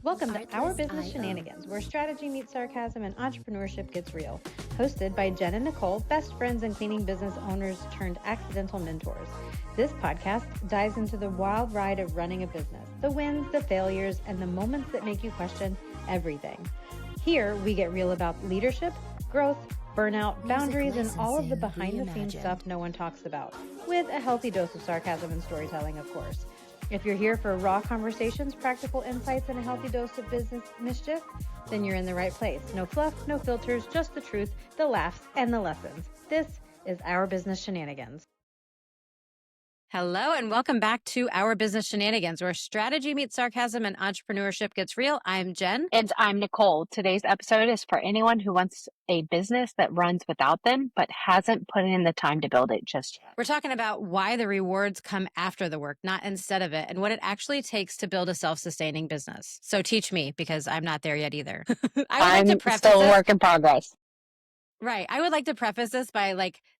Welcome to Our Business Shenanigans, where strategy meets sarcasm and entrepreneurship gets real. Hosted by Jen and Nicole, best friends and cleaning business owners turned accidental mentors. This podcast dives into the wild ride of running a business, the wins, the failures, and the moments that make you question everything. Here, we get real about leadership, growth, burnout, boundaries, and all of the behind-the-scenes stuff no one talks about, with a healthy dose of sarcasm and storytelling, of course. If you're here for raw conversations, practical insights, and a healthy dose of business mischief, then you're in the right place. No fluff, no filters, just the truth, the laughs, and the lessons. This is Our Business Shenanigans. Hello, and welcome back to Our Business Shenanigans, where strategy meets sarcasm and entrepreneurship gets real. I'm Jen. And I'm Nicole. Today's episode is for anyone who wants a business that runs without them, but hasn't put in the time to build it just yet. We're talking about why the rewards come after the work, not instead of it, and what it actually takes to build a self-sustaining business. So teach me, because I'm not there yet either. I'm still a work in progress. Right. I would like to preface this by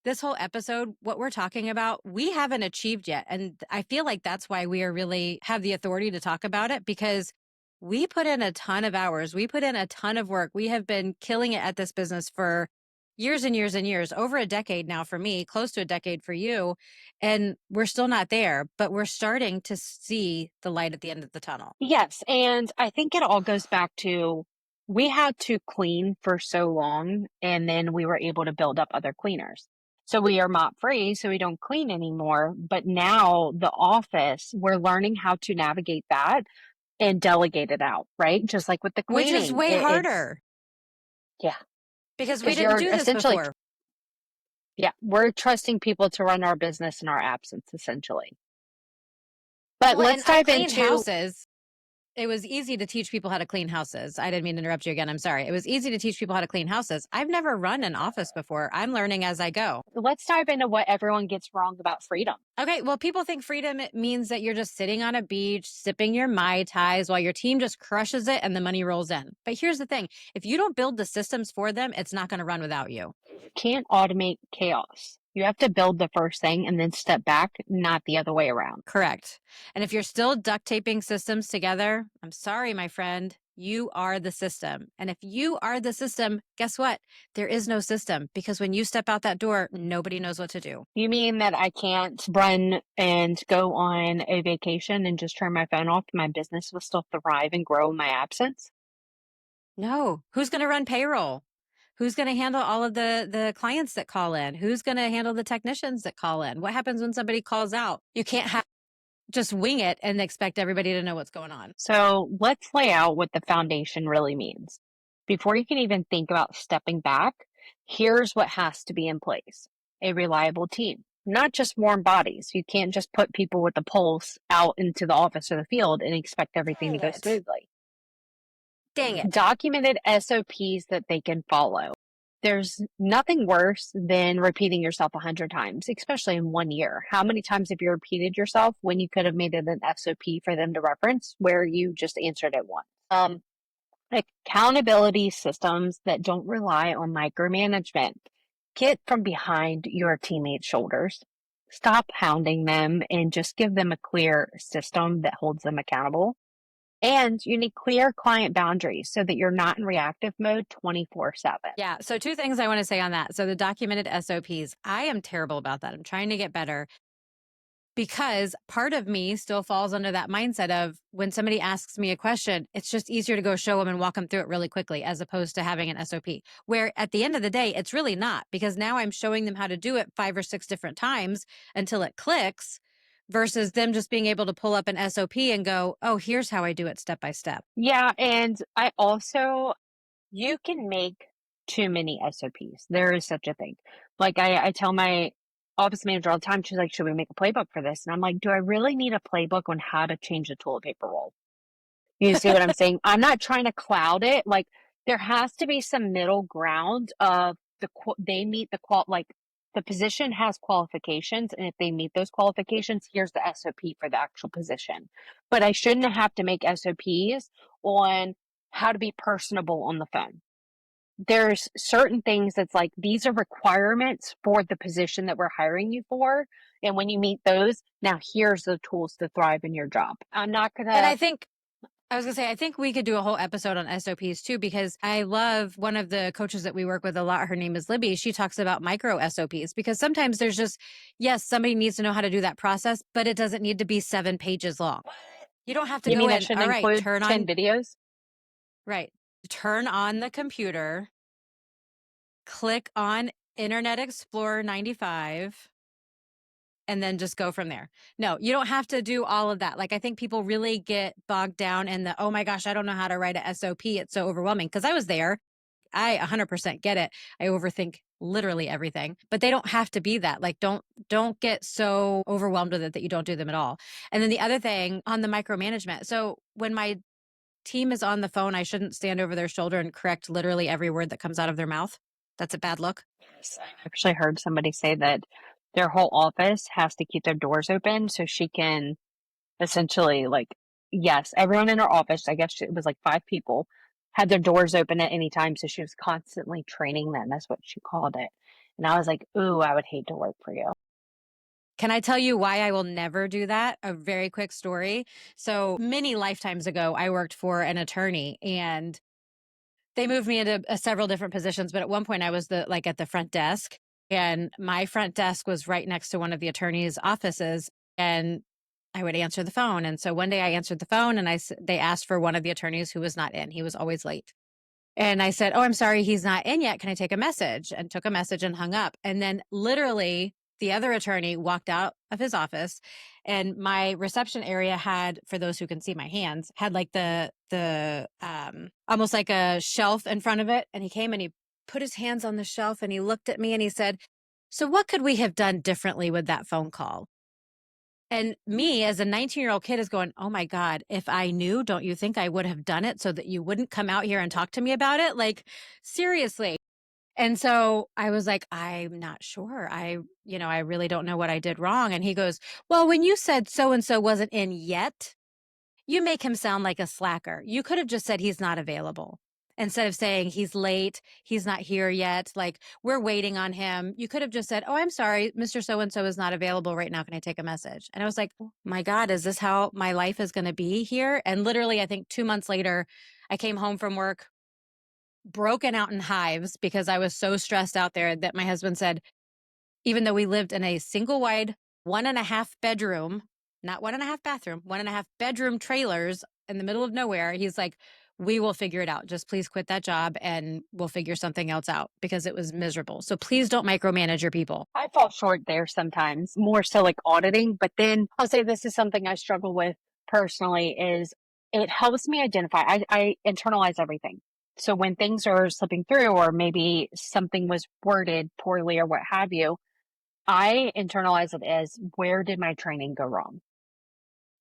this whole episode, what we're talking about, we haven't achieved yet. And I feel like that's why we are really have the authority to talk about it, because we put in a ton of hours. We put in a ton of work. We have been killing it at this business for years and years and years, over a decade now for me, close to a decade for you. And we're still not there, but we're starting to see the light at the end of the tunnel. Yes. And I think it all goes back to we had to clean for so long, and then we were able to build up other cleaners. So we are mop free, so we don't clean anymore. But now the office, we're learning how to navigate that and delegate it out, right? Just like with the cleaning. Which is way harder. Yeah. Because we didn't do this before. Yeah, we're trusting people to run our business in our absence, essentially. But let's dive into houses. It was easy to teach people how to clean houses. I didn't mean to interrupt you again. I'm sorry. It was easy to teach people how to clean houses. I've never run an office before. I'm learning as I go. Let's dive into what everyone gets wrong about freedom. Okay. Well, people think freedom means that you're just sitting on a beach, sipping your Mai Tais while your team just crushes it and the money rolls in. But here's the thing. If you don't build the systems for them, it's not going to run without you. You can't automate chaos. You have to build the first thing and then step back, not the other way around. Correct. And if you're still duct taping systems together, I'm sorry, my friend, you are the system. And if you are the system, guess what? There is no system, because when you step out that door, nobody knows what to do. You mean that I can't run and go on a vacation and just turn my phone off? My business will still thrive and grow in my absence? No. Who's going to run payroll? Who's going to handle all of the clients that call in? Who's going to handle the technicians that call in? What happens when somebody calls out? You can't just wing it and expect everybody to know what's going on. So let's lay out what the foundation really means. Before you can even think about stepping back, here's what has to be in place. A reliable team, not just warm bodies. You can't just put people with a pulse out into the office or the field and expect everything to go smoothly. Dang it. Documented SOPs that they can follow. There's nothing worse than repeating yourself 100 times, especially in 1 year. How many times have you repeated yourself when you could have made it an SOP for them to reference where you just answered it once? Accountability systems that don't rely on micromanagement. Get from behind your teammates' shoulders. Stop hounding them and just give them a clear system that holds them accountable. And you need clear client boundaries so that you're not in reactive mode 24/7. Yeah. So 2 things I want to say on that. So the documented SOPs, I am terrible about that. I'm trying to get better, because part of me still falls under that mindset of when somebody asks me a question, it's just easier to go show them and walk them through it really quickly, as opposed to having an SOP, where at the end of the day, it's really not, because now I'm showing them how to do it 5 or 6 different times until it clicks, versus them just being able to pull up an SOP and go, oh, here's how I do it step by step. Yeah. And you can make too many SOPs. There is such a thing. Like I tell my office manager all the time, she's like, should we make a playbook for this? And I'm like, do I really need a playbook on how to change the toilet paper roll? You see what I'm saying? I'm not trying to cloud it. Like, there has to be some middle ground of they meet the position has qualifications, and if they meet those qualifications, here's the SOP for the actual position. But I shouldn't have to make SOPs on how to be personable on the phone. There's certain things that's like, these are requirements for the position that we're hiring you for. And when you meet those, now here's the tools to thrive in your job. I'm not going to. And I think I was gonna say, I think we could do a whole episode on SOPs too, because I love one of the coaches that we work with a lot. Her name is Libby. She talks about micro SOPs because sometimes there's just, yes, somebody needs to know how to do that process, but it doesn't need to be 7 pages long. You don't have to You go mean that in. shouldn't All right, include 10 videos? right, turn on the computer, click on Internet Explorer 95, and then just go from there. No, you don't have to do all of that. Like, I think people really get bogged down in the, oh my gosh, I don't know how to write a SOP. It's so overwhelming. Because I was there. I 100% get it. I overthink literally everything, but they don't have to be that. Like, don't get so overwhelmed with it that you don't do them at all. And then the other thing on the micromanagement. So when my team is on the phone, I shouldn't stand over their shoulder and correct literally every word that comes out of their mouth. That's a bad look. Yes, I actually heard somebody say that their whole office has to keep their doors open so she can essentially, like, yes, everyone in her office, I guess it was like 5 people, had their doors open at any time. So she was constantly training them. That's what she called it. And I was like, ooh, I would hate to work for you. Can I tell you why I will never do that? A very quick story. So many lifetimes ago, I worked for an attorney and they moved me into several different positions. But at one point I was at the front desk, and my front desk was right next to one of the attorney's offices, and I would answer the phone. And so one day I answered the phone and they asked for one of the attorneys who was not in. He was always late. And I said, "Oh, I'm sorry, he's not in yet. Can I take a message?" And took a message and hung up. And then literally the other attorney walked out of his office, and my reception area had, for those who can see my hands, had like the almost like a shelf in front of it. And he came and he put his hands on the shelf and he looked at me and he said, "So what could we have done differently with that phone call?" And me as a 19-year-old kid is going, "Oh my God, if I knew, don't you think I would have done it so that you wouldn't come out here and talk to me about it?" Like, seriously. And so I was like, "I'm not sure. I really don't know what I did wrong." And he goes, "Well, when you said so and so wasn't in yet, you make him sound like a slacker. You could have just said he's not available. Instead of saying he's late, he's not here yet, like we're waiting on him. You could have just said, 'Oh, I'm sorry, Mr. So and so is not available right now. Can I take a message?'" And I was like, "Oh my God, is this how my life is going to be here?" And literally, I think 2 months later, I came home from work broken out in hives because I was so stressed out there that my husband said, even though we lived in a single wide 1.5 bedroom, not 1.5 bathroom, 1.5 bedroom trailers in the middle of nowhere, he's like, "We will figure it out. Just please quit that job and we'll figure something else out," because it was miserable. So please don't micromanage your people. I fall short there sometimes, more so like auditing. But then I'll say this is something I struggle with personally is it helps me identify. I internalize everything. So when things are slipping through or maybe something was worded poorly or what have you, I internalize it as where did my training go wrong?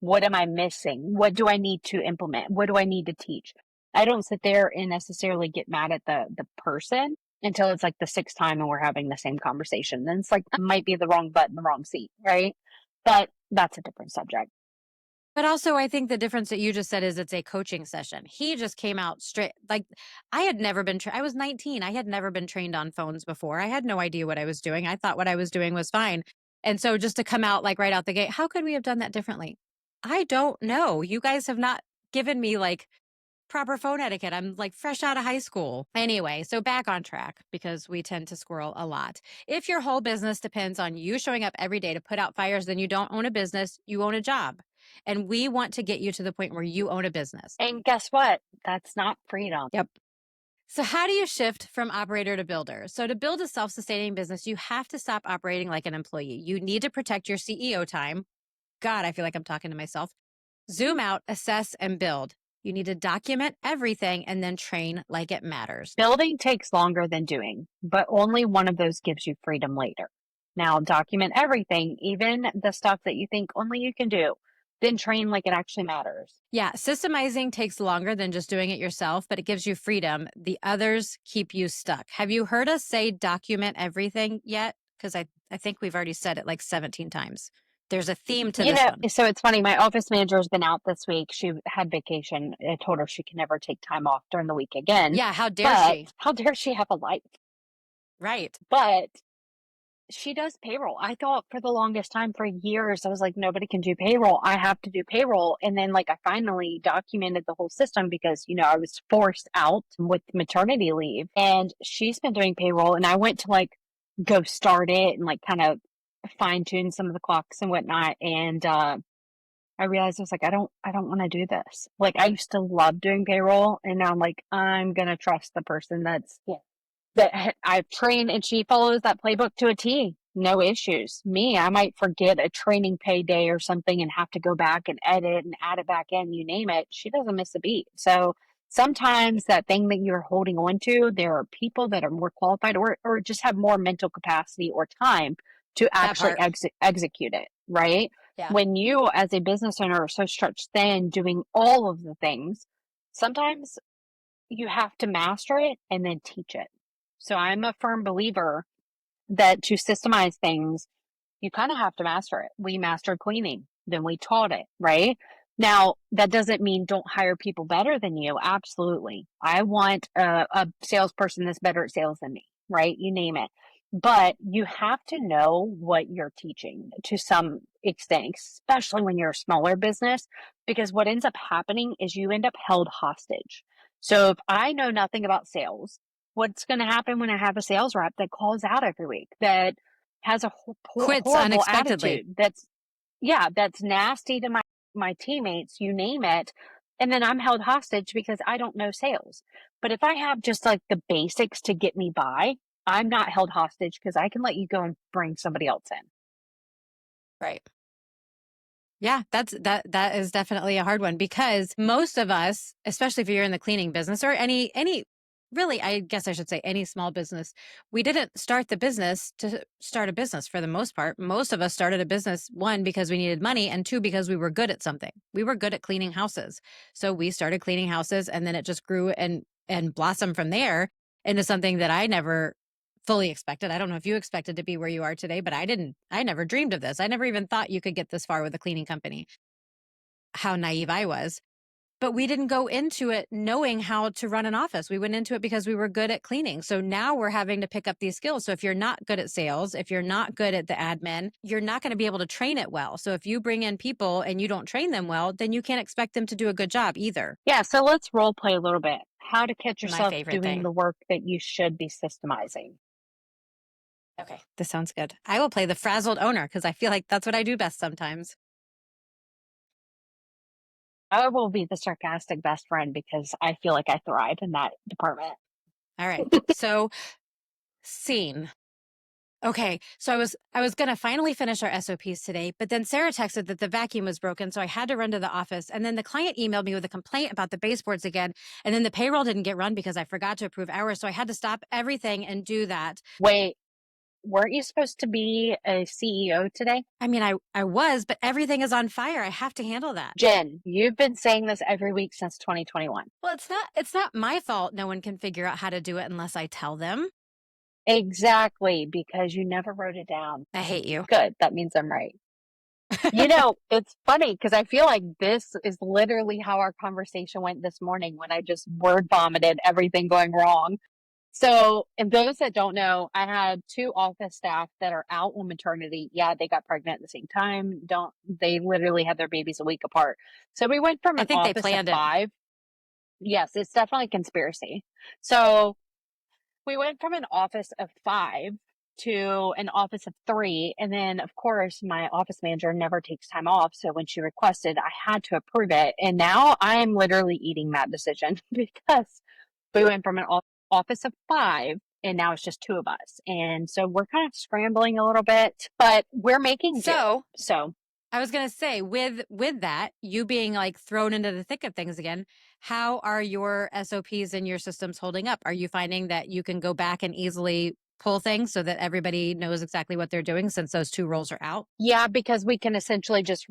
What am I missing? What do I need to implement? What do I need to teach? I don't sit there and necessarily get mad at the person until it's like the 6th time and we're having the same conversation. Then it's like might be the wrong butt in the wrong seat, right? But that's a different subject. But also, I think the difference that you just said is it's a coaching session. He just came out straight. Like, I had never been, I was 19. I had never been trained on phones before. I had no idea what I was doing. I thought what I was doing was fine. And so just to come out like right out the gate, how could we have done that differently? I don't know. You guys have not given me like proper phone etiquette. I'm like fresh out of high school. Anyway, so back on track because we tend to squirrel a lot. If your whole business depends on you showing up every day to put out fires, then you don't own a business, you own a job. And we want to get you to the point where you own a business. And guess what? That's not freedom. Yep. So, how do you shift from operator to builder? So, to build a self sustaining business, you have to stop operating like an employee. You need to protect your CEO time. God, I feel like I'm talking to myself. Zoom out, assess, and build. You need to document everything and then train like it matters. Building takes longer than doing, but only one of those gives you freedom later. Now, document everything, even the stuff that you think only you can do. Then train like it actually matters. Yeah, systemizing takes longer than just doing it yourself, but it gives you freedom. The others keep you stuck. Have you heard us say document everything yet? Because I think we've already said it like 17 times. There's a theme to this one. So it's funny. My office manager has been out this week. She had vacation. I told her she can never take time off during the week again. Yeah, how dare she? How dare she have a life? Right. But she does payroll. I thought for the longest time, for years, I was like, nobody can do payroll. I have to do payroll. And then like I finally documented the whole system because, you know, I was forced out with maternity leave, and she's been doing payroll, and I went to like go start it and like kind of fine tune some of the clocks and whatnot. And I realized I was like, I don't want to do this. Like I used to love doing payroll, and now I'm like, I'm gonna trust the person that I've trained, and she follows that playbook to a T. No issues. Me, I might forget a training payday or something and have to go back and edit and add it back in, you name it. She doesn't miss a beat. So sometimes that thing that you're holding on to, there are people that are more qualified or just have more mental capacity or time to actually execute it, right? Yeah. When you, as a business owner, are so stretched thin doing all of the things, sometimes you have to master it and then teach it. So I'm a firm believer that to systemize things, you kind of have to master it. We mastered cleaning, then we taught it, right? Now, that doesn't mean don't hire people better than you. Absolutely. I want a salesperson that's better at sales than me, right? You name it. But you have to know what you're teaching to some extent, especially when you're a smaller business, because what ends up happening is you end up held hostage. So if I know nothing about sales, what's going to happen when I have a sales rep that calls out every week, that has a Quits horrible unexpectedly. attitude, that's nasty to my teammates, you name it, and then I'm held hostage because I don't know sales. But if I have just like the basics to get me by, I'm not held hostage because I can let you go and bring somebody else in. Right. Yeah, that is definitely a hard one, because most of us, especially if you're in the cleaning business or any really, I guess I should say any small business, we didn't start the business to start a business for the most part. Most of us started a business, one, because we needed money, and two, because we were good at something. We were good at cleaning houses. So we started cleaning houses, and then it just grew and blossomed from there into something that I never fully expected. I don't know if you expected to be where you are today, but I didn't. I never dreamed of this. I never even thought you could get this far with a cleaning company. How naive I was. But we didn't go into it knowing how to run an office. We went into it because we were good at cleaning. So now we're having to pick up these skills. So if you're not good at sales, if you're not good at the admin, you're not going to be able to train it well. So if you bring in people and you don't train them well, then you can't expect them to do a good job either. Yeah, so let's role play a little bit. How to catch yourself doing thing. the work that you should be systemizing. Okay, this sounds good. I will play the frazzled owner because I feel like that's what I do best sometimes. I will be the sarcastic best friend because I feel like I thrive in that department. All right. So, scene. Okay, so I was going to finally finish our SOPs today, but then Sarah texted that the vacuum was broken, so I had to run to the office. And then the client emailed me with a complaint about the baseboards again, and then the payroll didn't get run because I forgot to approve hours, so I had to stop everything and do that. Wait, weren't you supposed to be a CEO today? I mean, I was, but everything is on fire. I have to handle that. Jen, you've been saying this every week since 2021. Well, it's not my fault no one can figure out how to do it unless I tell them. Exactly, because you never wrote it down. I hate you. Good, that means I'm right. You know, it's funny because I feel like this is literally how our conversation went this morning when I just word vomited everything going wrong. So, and those that don't know, I had 2 office staff that are out on maternity. Yeah, they got pregnant at the same time. They literally had their babies a week apart. So we went from an office of 5. Yes, it's definitely a conspiracy. So we went from an office of 5 to an office of 3. And then, of course, my office manager never takes time off. So when she requested, I had to approve it. And now I am literally eating that decision because we went from an office of 5 and now it's just 2 of us. And so we're kind of scrambling a little bit, but we're making do. So I was going to say, with that, you being like thrown into the thick of things again, how are your SOPs and your systems holding up? Are you finding that you can go back and easily pull things so that everybody knows exactly what they're doing since those 2 roles are out? Yeah, because we can essentially just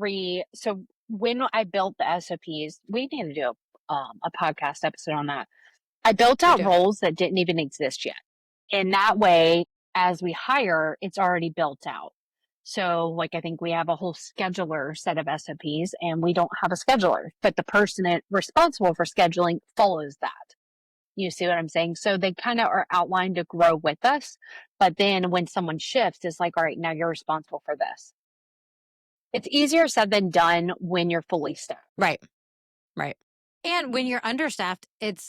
so when I built the SOPs, we need to do a podcast episode on that. I built out roles that didn't even exist yet. And that way, as we hire, it's already built out. So like, I think we have a whole scheduler set of SOPs and we don't have a scheduler, but the person responsible for scheduling follows that. You see what I'm saying? So they kind of are outlined to grow with us. But then when someone shifts, it's like, all right, now you're responsible for this. It's easier said than done when you're fully staffed. Right. Right. And when you're understaffed, it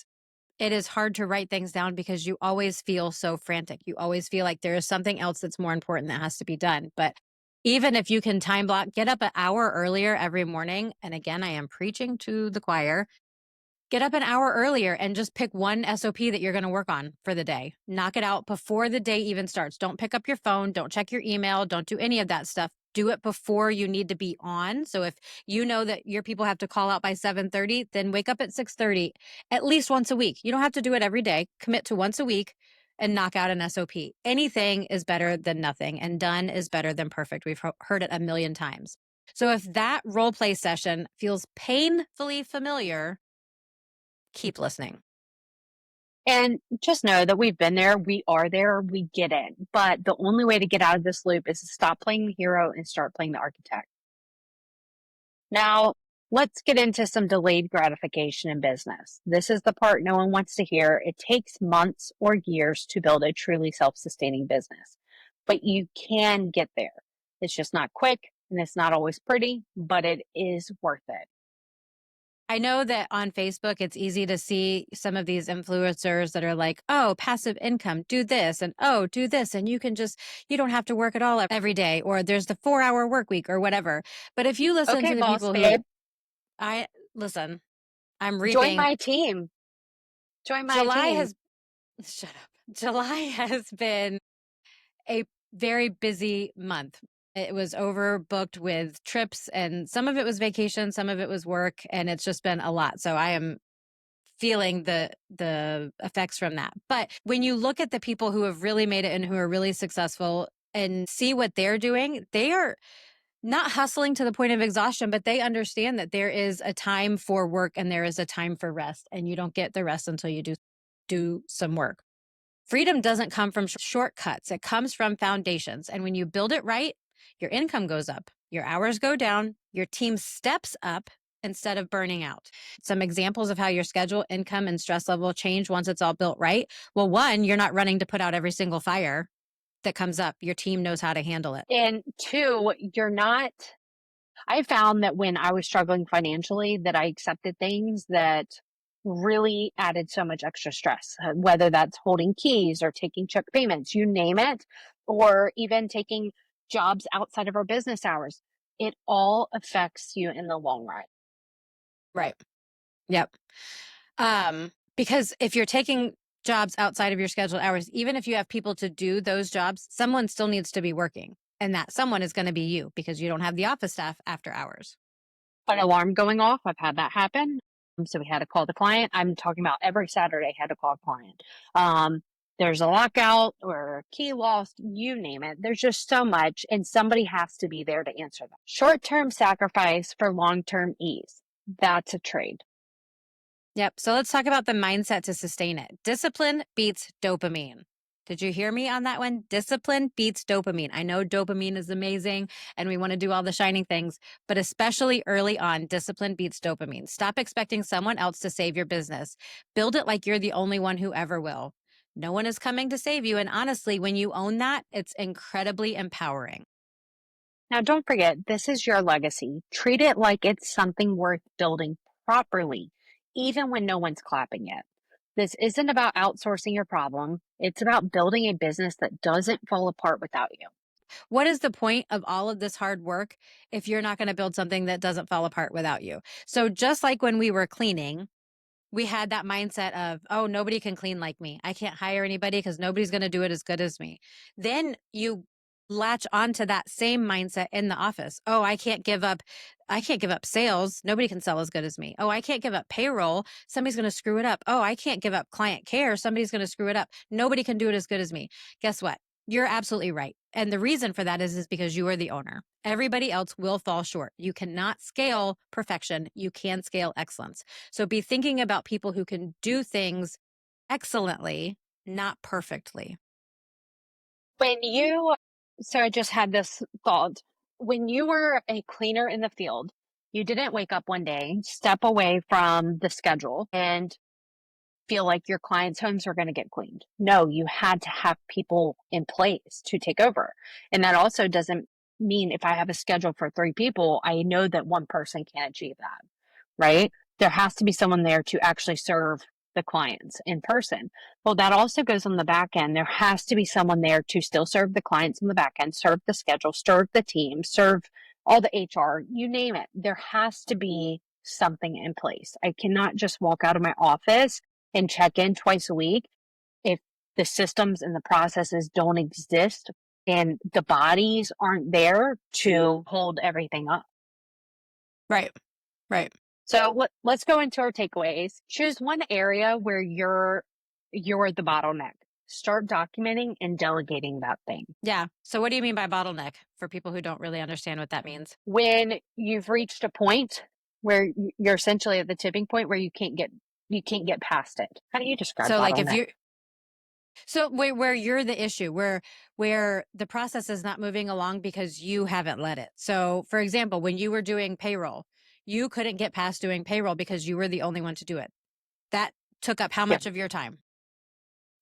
is hard to write things down because you always feel so frantic. You always feel like there is something else that's more important that has to be done. But even if you can time block, get up an hour earlier every morning. And again, I am preaching to the choir. Get up an hour earlier and just pick one SOP that you're going to work on for the day. Knock it out before the day even starts. Don't pick up your phone. Don't check your email. Don't do any of that stuff. Do it before you need to be on. So if you know that your people have to call out by 7:30, then wake up at 6:30 at least once a week. You don't have to do it every day. Commit to once a week and knock out an SOP. Anything is better than nothing, and done is better than perfect. We've heard it a million times. So if that role play session feels painfully familiar, keep listening. And just know that we've been there, we are there, we get it. But the only way to get out of this loop is to stop playing the hero and start playing the architect. Now, let's get into some delayed gratification in business. This is the part no one wants to hear. It takes months or years to build a truly self-sustaining business, but you can get there. It's just not quick and it's not always pretty, but it is worth it. I know that on Facebook, it's easy to see some of these influencers that are like, oh, passive income, do this, and oh, do this. And you don't have to work at all every day, or there's the 4-hour work week or whatever. But if you listen Okay, to the boss people babe. I'm reaping. Join my team. Shut up. July has been a very busy month. It was overbooked with trips, and some of it was vacation, some of it was work, and it's just been a lot. So I am feeling the effects from that. But when you look at the people who have really made it and who are really successful and see what they're doing, they are not hustling to the point of exhaustion, but they understand that there is a time for work and there is a time for rest, and you don't get the rest until you do some work. Freedom doesn't come from shortcuts. It comes from foundations. And when you build it right, your income goes up, your hours go down, your team steps up instead of burning out. Some examples of how your schedule, income, and stress level change once it's all built right. Well, one, you're not running to put out every single fire that comes up. Your team knows how to handle it. And two, I found that when I was struggling financially, that I accepted things that really added so much extra stress, whether that's holding keys or taking check payments, you name it, or even taking jobs outside of our business hours. It all affects you in the long run. Right. Yep. Because if you're taking jobs outside of your scheduled hours, even if you have people to do those jobs, someone still needs to be working. And that someone is going to be you because you don't have the office staff after hours. An alarm going off, I've had that happen. So we had to call the client. I'm talking about every Saturday I had to call a client. There's a lockout or a key lost, you name it. There's just so much, and somebody has to be there to answer them. Short-term sacrifice for long-term ease. That's a trade. Yep. So let's talk about the mindset to sustain it. Discipline beats dopamine. Did you hear me on that one? Discipline beats dopamine. I know dopamine is amazing and we want to do all the shining things, but especially early on, discipline beats dopamine. Stop expecting someone else to save your business. Build it like you're the only one who ever will. No one is coming to save you. And honestly, when you own that, it's incredibly empowering. Now, don't forget, this is your legacy. Treat it like it's something worth building properly, even when no one's clapping it. This isn't about outsourcing your problem. It's about building a business that doesn't fall apart without you. What is the point of all of this hard work if you're not going to build something that doesn't fall apart without you? So just like when we were cleaning, we had that mindset of, oh, nobody can clean like me. I can't hire anybody because nobody's going to do it as good as me. Then you latch onto that same mindset in the office. Oh, I can't give up sales. Nobody can sell as good as me. Oh, I can't give up payroll. Somebody's going to screw it up. Oh, I can't give up client care. Somebody's going to screw it up. Nobody can do it as good as me. Guess what? You're absolutely right. And the reason for that is because you are the owner. Everybody else will fall short. You cannot scale perfection. You can scale excellence. So be thinking about people who can do things excellently, not perfectly. So I just had this thought. When you were a cleaner in the field, you didn't wake up one day, step away from the schedule, and feel like your clients' homes are going to get cleaned. No, you had to have people in place to take over. And that also doesn't mean if I have a schedule for 3 people, I know that one person can't achieve that, right? There has to be someone there to actually serve the clients in person. Well, that also goes on the back end. There has to be someone there to still serve the clients on the back end, serve the schedule, serve the team, serve all the HR, you name it. There has to be something in place. I cannot just walk out of my office and check in twice a week if the systems and the processes don't exist and the bodies aren't there to hold everything up. Right. Right. So let's go into our takeaways. Choose one area where you're the bottleneck. Start documenting and delegating that thing. Yeah. So what do you mean by bottleneck for people who don't really understand what that means? When you've reached a point where you're essentially at the tipping point where you can't get past it. How do you describe So bottleneck? like if you so where you're the issue, where the process is not moving along because you haven't let it. So for example, when you were doing payroll, you couldn't get past doing payroll because you were the only one to do it. That took up how much of your time?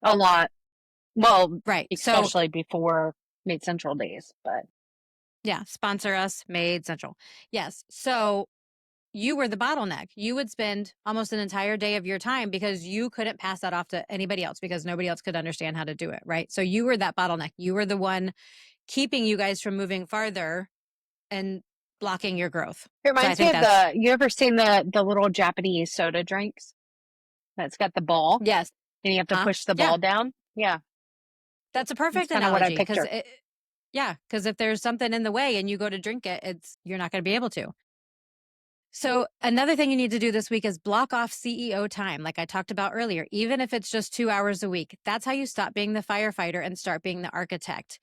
A lot. Well, Right. especially before Made Central days, but yeah, sponsor us, Made Central. Yes. So you were the bottleneck. You would spend almost an entire day of your time because you couldn't pass that off to anybody else because nobody else could understand how to do it. Right. So you were that bottleneck. You were the one keeping you guys from moving farther and blocking your growth. it reminds me of you ever seen the little Japanese soda drinks? That's got the ball. Yes. And you have to push the ball down. Yeah. That's a perfect kind of what I analogy because picture. because if there's something in the way and you go to drink it, you're not going to be able to. So another thing you need to do this week is block off CEO time, like I talked about earlier, even if it's just 2 hours a week. That's how you stop being the firefighter and start being the architect.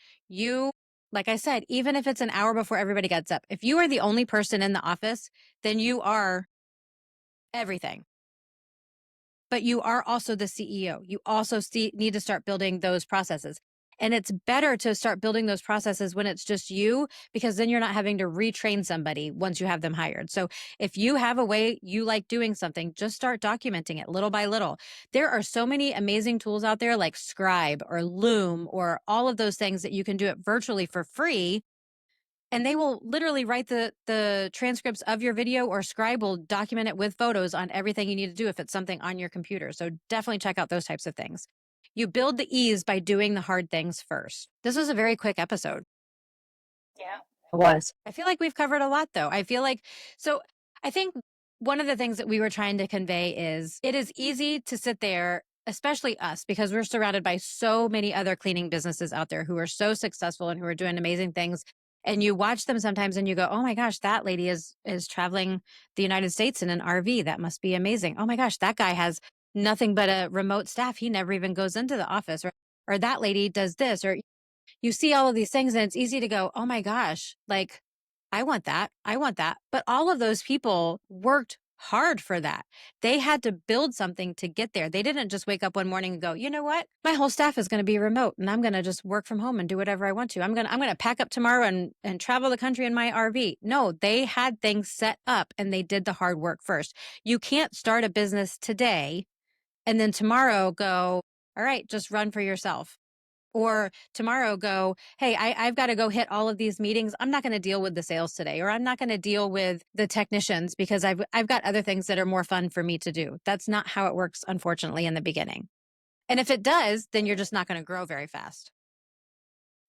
Like I said, even if it's an hour before everybody gets up, if you are the only person in the office, then you are everything. But you are also the CEO. You also need to start building those processes. And it's better to start building those processes when it's just you, because then you're not having to retrain somebody once you have them hired. So if you have a way you like doing something, just start documenting it little by little. There are so many amazing tools out there like Scribe or Loom or all of those things that you can do it virtually for free. And they will literally write the transcripts of your video, or Scribe will document it with photos on everything you need to do if it's something on your computer. So definitely check out those types of things. You build the ease by doing the hard things first. This was a very quick episode. Yeah, it was. I feel like we've covered a lot though. I think one of the things that we were trying to convey is it is easy to sit there, especially us, because we're surrounded by so many other cleaning businesses out there who are so successful and who are doing amazing things. And you watch them sometimes and you go, oh my gosh, that lady is traveling the United States in an RV. That must be amazing. Oh my gosh, that guy has nothing but a remote staff. He never even goes into the office. Or that lady does this. Or you see all of these things and it's easy to go, oh my gosh, like I want that. I want that. But all of those people worked hard for that. They had to build something to get there. They didn't just wake up one morning and go, you know what? My whole staff is going to be remote and I'm going to just work from home and do whatever I want to. I'm going to pack up tomorrow and travel the country in my RV. No, they had things set up and they did the hard work first. You can't start a business today and then tomorrow go, all right, just run for yourself. Or tomorrow go, hey, I've got to go hit all of these meetings. I'm not going to deal with the sales today, or I'm not going to deal with the technicians because I've got other things that are more fun for me to do. That's not how it works, unfortunately, in the beginning. And if it does, then you're just not going to grow very fast.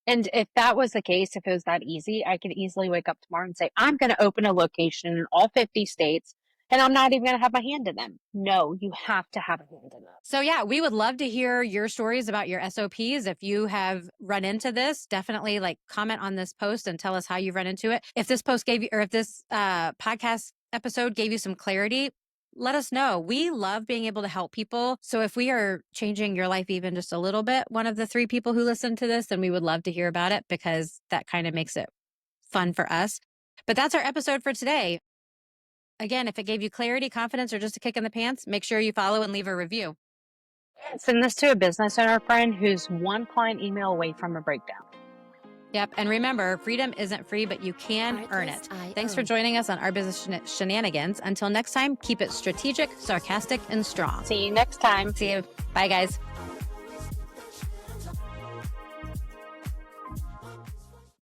And if that was the case, if it was that easy, I could easily wake up tomorrow and say, I'm going to open a location in all 50 states. And I'm not even going to have my hand in them. No, you have to have a hand in them. So yeah, we would love to hear your stories about your SOPs. If you have run into this, definitely comment on this post and tell us how you've run into it. If this post gave you, or if this podcast episode gave you some clarity, let us know. We love being able to help people. So if we are changing your life even just a little bit, one of the 3 people who listen to this, then we would love to hear about it because that kind of makes it fun for us. But that's our episode for today. Again, if it gave you clarity, confidence, or just a kick in the pants, make sure you follow and leave a review. Send this to a business owner friend who's one client email away from a breakdown. Yep. And remember, freedom isn't free, but you can earn it. Thanks for joining us on our Business Shenanigans. Until next time, keep it strategic, sarcastic, and strong. See you next time. See you. Bye, guys.